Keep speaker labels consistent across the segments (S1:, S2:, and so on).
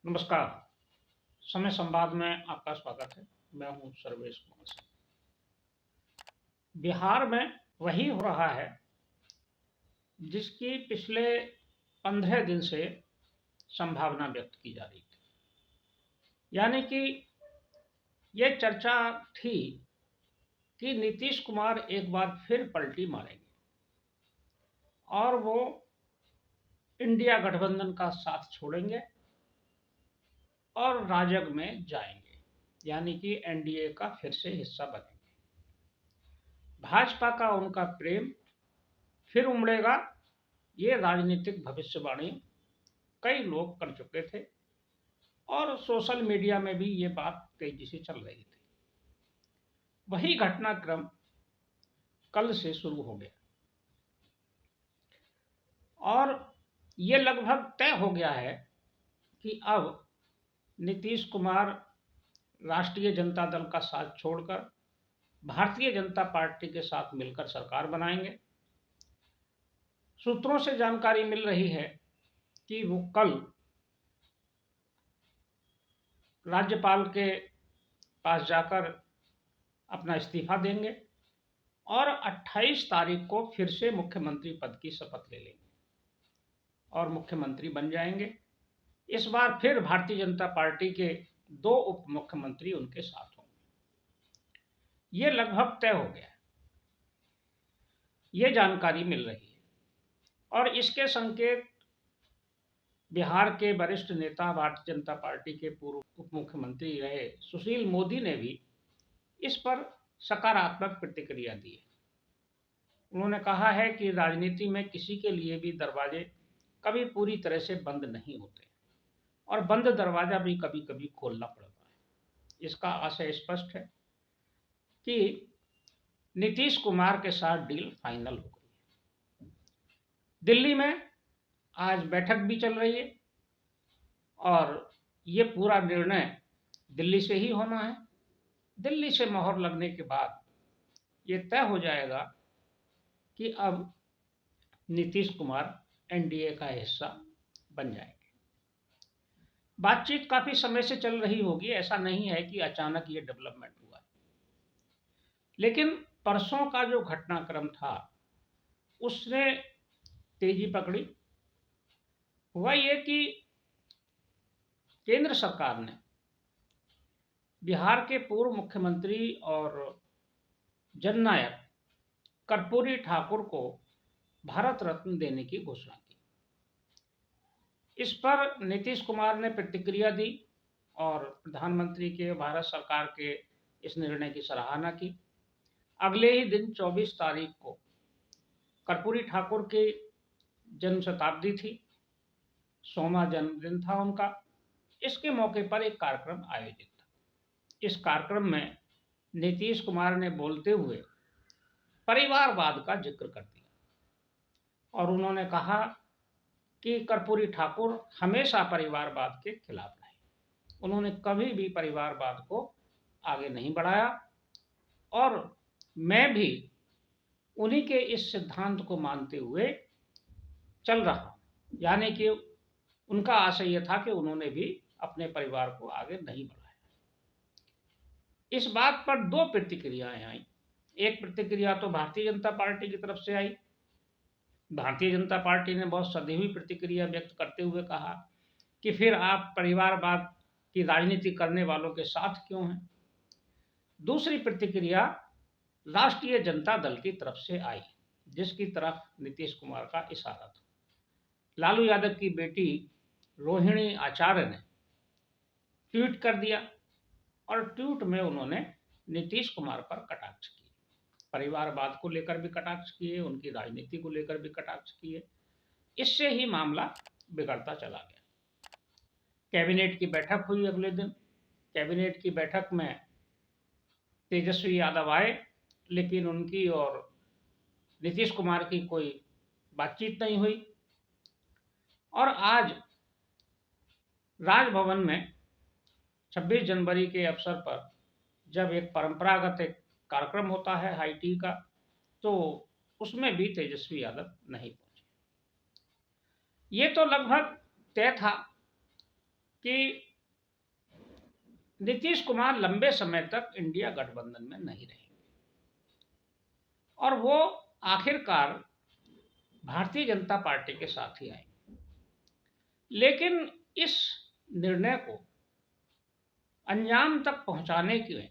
S1: नमस्कार। समय संवाद में आपका स्वागत है। मैं हूं सर्वेश कुमार सिंह। बिहार में वही हो रहा है जिसकी पिछले 15 दिन से संभावना व्यक्त की जा रही थी। यानी कि ये चर्चा थी कि नीतीश कुमार एक बार फिर पलटी मारेंगे और वो इंडिया गठबंधन का साथ छोड़ेंगे और राजग में जाएंगे, यानी कि एनडीए का फिर से हिस्सा बनेंगे। भाजपा का उनका प्रेम फिर उमड़ेगा, ये राजनीतिक भविष्यवाणी कई लोग कर चुके थे और सोशल मीडिया में भी ये बात तेजी से चल रही थी। वही घटनाक्रम कल से शुरू हो गया और ये लगभग तय हो गया है कि अब नीतीश कुमार राष्ट्रीय जनता दल का साथ छोड़कर भारतीय जनता पार्टी के साथ मिलकर सरकार बनाएंगे। सूत्रों से जानकारी मिल रही है कि वो कल राज्यपाल के पास जाकर अपना इस्तीफा देंगे और 28 तारीख को फिर से मुख्यमंत्री पद की शपथ ले लेंगे और मुख्यमंत्री बन जाएंगे। इस बार फिर भारतीय जनता पार्टी के 2 उप मुख्यमंत्री उनके साथ होंगे। ये लगभग तय हो गया है, ये जानकारी मिल रही है और इसके संकेत बिहार के वरिष्ठ नेता, भारतीय जनता पार्टी के पूर्व उप मुख्यमंत्री रहे सुशील मोदी ने भी इस पर सकारात्मक प्रतिक्रिया दी है। उन्होंने कहा है कि राजनीति में किसी के लिए भी दरवाजे कभी पूरी तरह से बंद नहीं होते और बंद दरवाजा भी कभी कभी खोलना पड़ता है। इसका आशय स्पष्ट है कि नीतीश कुमार के साथ डील फाइनल हो गई है। दिल्ली में आज बैठक भी चल रही है और ये पूरा निर्णय दिल्ली से ही होना है। दिल्ली से मोहर लगने के बाद ये तय हो जाएगा कि अब नीतीश कुमार एनडीए का हिस्सा बन जाएंगे। बातचीत काफी समय से चल रही होगी, ऐसा नहीं है कि अचानक ये डेवलपमेंट हुआ है। लेकिन परसों का जो घटनाक्रम था उसने तेजी पकड़ी। हुआ ये कि केंद्र सरकार ने बिहार के पूर्व मुख्यमंत्री और जननायक कर्पूरी ठाकुर को भारत रत्न देने की घोषणा की। इस पर नीतीश कुमार ने प्रतिक्रिया दी और प्रधानमंत्री के, भारत सरकार के इस निर्णय की सराहना की। अगले ही दिन 24 तारीख को कर्पूरी ठाकुर की जन्म शताब्दी थी, 100वां जन्मदिन था उनका। इसके मौके पर एक कार्यक्रम आयोजित था। इस कार्यक्रम में नीतीश कुमार ने बोलते हुए परिवारवाद का जिक्र कर दिया और उन्होंने कहा कि कर्पूरी ठाकुर हमेशा परिवारवाद के खिलाफ रहे। उन्होंने कभी भी परिवारवाद को आगे नहीं बढ़ाया और मैं भी उन्हीं के इस सिद्धांत को मानते हुए चल रहा हूं। यानी कि उनका आशय यह था कि उन्होंने भी अपने परिवार को आगे नहीं बढ़ाया। इस बात पर 2 प्रतिक्रियाएं आई। एक प्रतिक्रिया तो भारतीय जनता पार्टी की तरफ से आई। भारतीय जनता पार्टी ने बहुत सधी हुई प्रतिक्रिया व्यक्त करते हुए कहा कि फिर आप परिवारवाद की राजनीति करने वालों के साथ क्यों हैं। दूसरी प्रतिक्रिया राष्ट्रीय जनता दल की तरफ से आई, जिसकी तरफ नीतीश कुमार का इशारा था। लालू यादव की बेटी रोहिणी आचार्य ने ट्वीट कर दिया और ट्वीट में उन्होंने नीतीश कुमार पर कटाक्ष किए, परिवारवाद को लेकर भी कटाक्ष किए, उनकी राजनीति को लेकर भी कटाक्ष किए। इससे ही मामला बिगड़ता चला गया। कैबिनेट की बैठक हुई अगले दिन। कैबिनेट की बैठक में तेजस्वी यादव आए, लेकिन उनकी और नीतीश कुमार की कोई बातचीत नहीं हुई और आज राजभवन में 26 जनवरी के अवसर पर जब एक परंपरागत एक कार्यक्रम होता है हाई टी का, तो उसमें भी तेजस्वी यादव नहीं पहुंचे। ये तो लगभग तय था कि नीतीश कुमार लंबे समय तक इंडिया गठबंधन में नहीं रहेंगे और वो आखिरकार भारतीय जनता पार्टी के साथ ही आएंगे। लेकिन इस निर्णय को अंजाम तक पहुंचाने के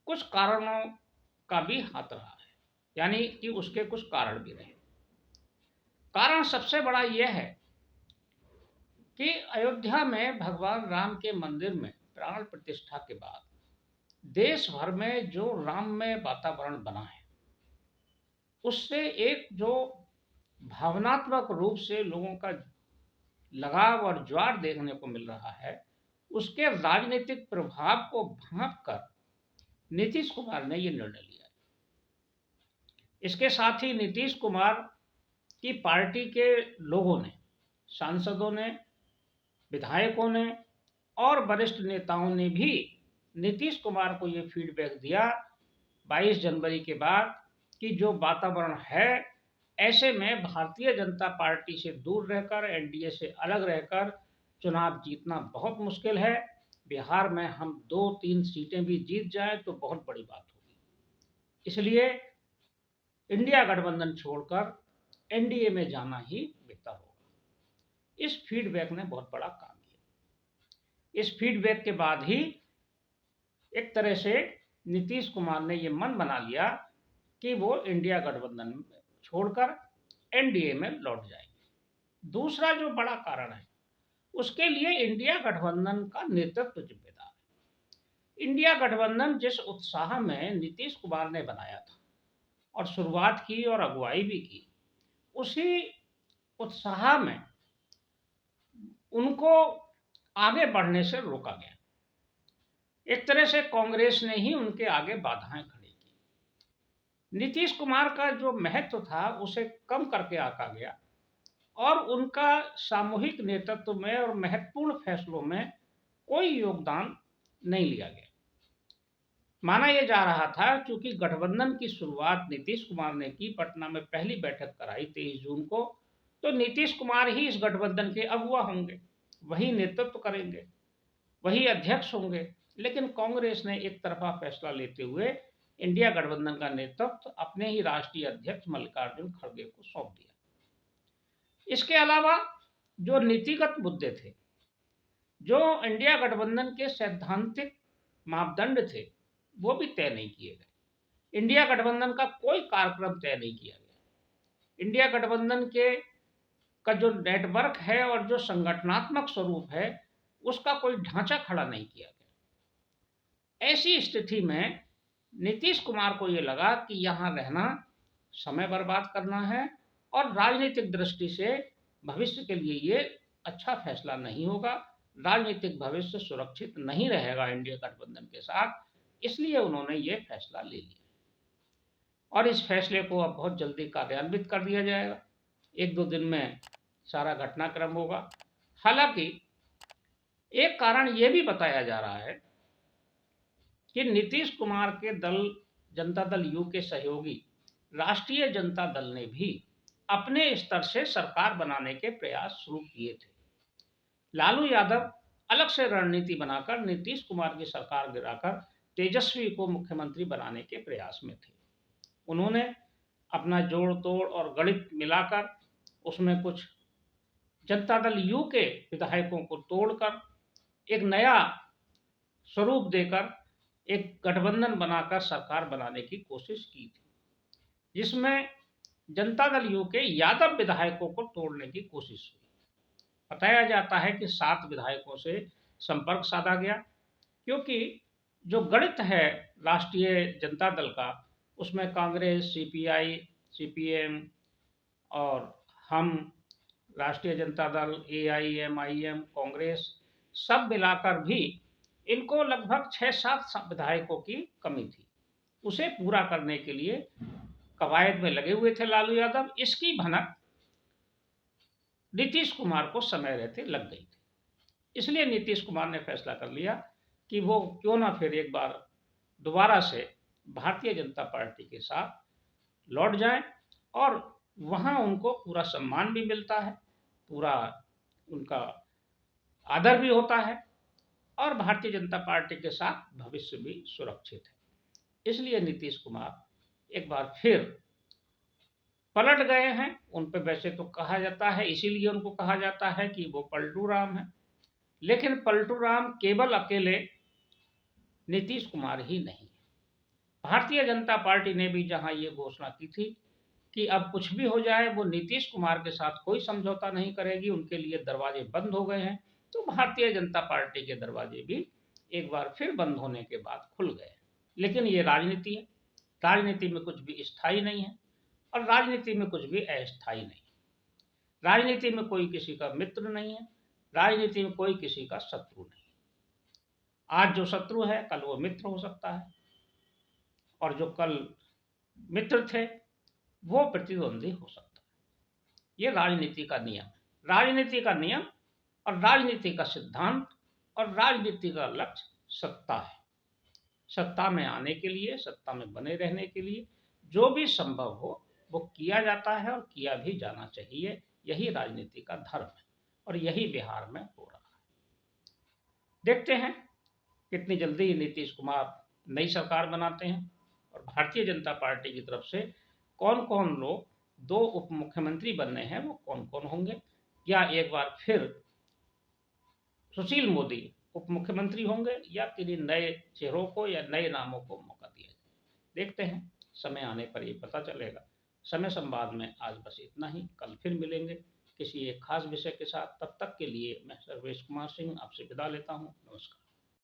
S1: कुछ कारणों का भी हाथ रहा है, यानी कि उसके कुछ कारण भी रहे। कारण सबसे बड़ा यह है कि अयोध्या में भगवान राम के मंदिर में प्राण प्रतिष्ठा के बाद देश भर में जो राममय वातावरण बना है, उससे एक जो भावनात्मक रूप से लोगों का लगाव और ज्वार देखने को मिल रहा है, उसके राजनीतिक प्रभाव को भांपकर नीतीश कुमार ने यह निर्णय लिया है। इसके साथ ही नीतीश कुमार की पार्टी के लोगों ने, सांसदों ने, विधायकों ने और वरिष्ठ नेताओं ने भी नीतीश कुमार को ये फीडबैक दिया 22 जनवरी के बाद कि जो वातावरण है, ऐसे में भारतीय जनता पार्टी से दूर रहकर, एनडीए से अलग रहकर चुनाव जीतना बहुत मुश्किल है। बिहार में हम 2-3 सीटें भी जीत जाए तो बहुत बड़ी बात होगी। इसलिए इंडिया गठबंधन छोड़कर एनडीए में जाना ही बेहतर होगा। इस फीडबैक ने बहुत बड़ा काम किया। इस फीडबैक के बाद ही एक तरह से नीतीश कुमार ने यह मन बना लिया कि वो इंडिया गठबंधन छोड़कर एनडीए में लौट जाएंगे। दूसरा जो बड़ा कारण है, उसके लिए इंडिया गठबंधन का नेतृत्व जिम्मेदार है। इंडिया गठबंधन जिस उत्साह में नीतीश कुमार ने बनाया था और शुरुआत की और अगुवाई भी की, उसी उत्साह में उनको आगे बढ़ने से रोका गया। एक तरह से कांग्रेस ने ही उनके आगे बाधाएं खड़ी की। नीतीश कुमार का जो महत्व था उसे कम करके आका गया और उनका सामूहिक नेतृत्व में और महत्वपूर्ण फैसलों में कोई योगदान नहीं लिया गया। माना यह जा रहा था क्योंकि गठबंधन की शुरुआत नीतीश कुमार ने की, पटना में पहली बैठक कराई 23 जून को, तो नीतीश कुमार ही इस गठबंधन के अगुवा होंगे, वही नेतृत्व करेंगे, वही अध्यक्ष होंगे। लेकिन कांग्रेस ने एक तरफा फैसला लेते हुए इंडिया गठबंधन का नेतृत्व अपने ही राष्ट्रीय अध्यक्ष मल्लिकार्जुन खड़गे को सौंप दिया। इसके अलावा जो नीतिगत मुद्दे थे, जो इंडिया गठबंधन के सैद्धांतिक मापदंड थे, वो भी तय नहीं किए गए। इंडिया गठबंधन का कोई कार्यक्रम तय नहीं किया गया। इंडिया गठबंधन के का जो नेटवर्क है और जो संगठनात्मक स्वरूप है, उसका कोई ढांचा खड़ा नहीं किया गया। ऐसी स्थिति में नीतीश कुमार को यह लगा कि यहां रहना समय बर्बाद करना है और राजनीतिक दृष्टि से भविष्य के लिए ये अच्छा फैसला नहीं होगा, राजनीतिक भविष्य सुरक्षित नहीं रहेगा इंडिया गठबंधन के साथ। इसलिए उन्होंने ये फैसला ले लिया और इस फैसले को अब बहुत जल्दी कार्यान्वित कर दिया जाएगा। 1-2 दिन में सारा घटनाक्रम होगा। हालांकि एक कारण यह भी बताया जा रहा है कि नीतीश कुमार के दल जनता दल यू के सहयोगी राष्ट्रीय जनता दल ने भी अपने स्तर से सरकार बनाने के प्रयास शुरू किए थे। लालू यादव अलग से रणनीति बनाकर नीतीश कुमार की सरकार गिराकर तेजस्वी को मुख्यमंत्री बनाने के प्रयास में थे। उन्होंने अपना जोड़ तोड़ और गणित मिलाकर उसमें कुछ जनता दल यू के विधायकों को तोड़कर एक नया स्वरूप देकर एक गठबंधन बनाकर सरकार बनाने की कोशिश की थी, जिसमें जनता दल यू के यादव विधायकों को तोड़ने की कोशिश हुई। बताया जाता है कि 7 विधायकों से संपर्क साधा गया, क्योंकि जो गणित है राष्ट्रीय जनता दल का, उसमें कांग्रेस, सीपीआई, सीपीएम और हम, राष्ट्रीय जनता दल, एआईएमआईएम, कांग्रेस, सब मिलाकर भी इनको लगभग 6-7 विधायकों की कमी थी। उसे पूरा करने के लिए कवायद में लगे हुए थे लालू यादव। इसकी भनक नीतीश कुमार को समय रहते लग गई थी। इसलिए नीतीश कुमार ने फैसला कर लिया कि वो क्यों ना फिर एक बार दोबारा से भारतीय जनता पार्टी के साथ लौट जाएं और वहां उनको पूरा सम्मान भी मिलता है, पूरा उनका आदर भी होता है और भारतीय जनता पार्टी के साथ भविष्य भी सुरक्षित है। इसलिए नीतीश कुमार एक बार फिर पलट गए हैं। उन पे वैसे तो कहा जाता है, इसीलिए उनको कहा जाता है कि वो पलटू राम है, लेकिन पलटू राम केवल अकेले नीतीश कुमार ही नहीं। भारतीय जनता पार्टी ने भी जहां ये घोषणा की थी कि अब कुछ भी हो जाए वो नीतीश कुमार के साथ कोई समझौता नहीं करेगी, उनके लिए दरवाजे बंद हो गए हैं, तो भारतीय जनता पार्टी के दरवाजे भी एक बार फिर बंद होने के बाद खुल गए। लेकिन ये राजनीति है, राजनीति में कुछ भी स्थायी नहीं है और राजनीति में कुछ भी अस्थायी नहीं। राजनीति में कोई किसी का मित्र नहीं है, राजनीति में कोई किसी का शत्रु नहीं। आज जो शत्रु है कल वो मित्र हो सकता है, और जो कल मित्र थे वो प्रतिद्वंदी हो सकता है। ये राजनीति का नियम है। राजनीति का नियम और राजनीति का सिद्धांत और राजनीति का लक्ष्य सत्ता है। सत्ता में आने के लिए, सत्ता में बने रहने के लिए जो भी संभव हो वो किया जाता है और किया भी जाना चाहिए। यही राजनीति का धर्म है और यही बिहार में हो रहा है। देखते हैं कितनी जल्दी नीतीश कुमार नई सरकार बनाते हैं और भारतीय जनता पार्टी की तरफ से कौन कौन लोग दो उप मुख्यमंत्री बनने हैं वो कौन कौन होंगे, या एक बार फिर सुशील मोदी उप मुख्यमंत्री होंगे या किन्हीं नए चेहरों को या नए नामों को मौका दिया जाए। देखते हैं, समय आने पर ये पता चलेगा। समय संवाद में आज बस इतना ही। कल फिर मिलेंगे किसी एक खास विषय के साथ। तब तक के लिए मैं सर्वेश कुमार सिंह आपसे विदा लेता हूँ। नमस्कार।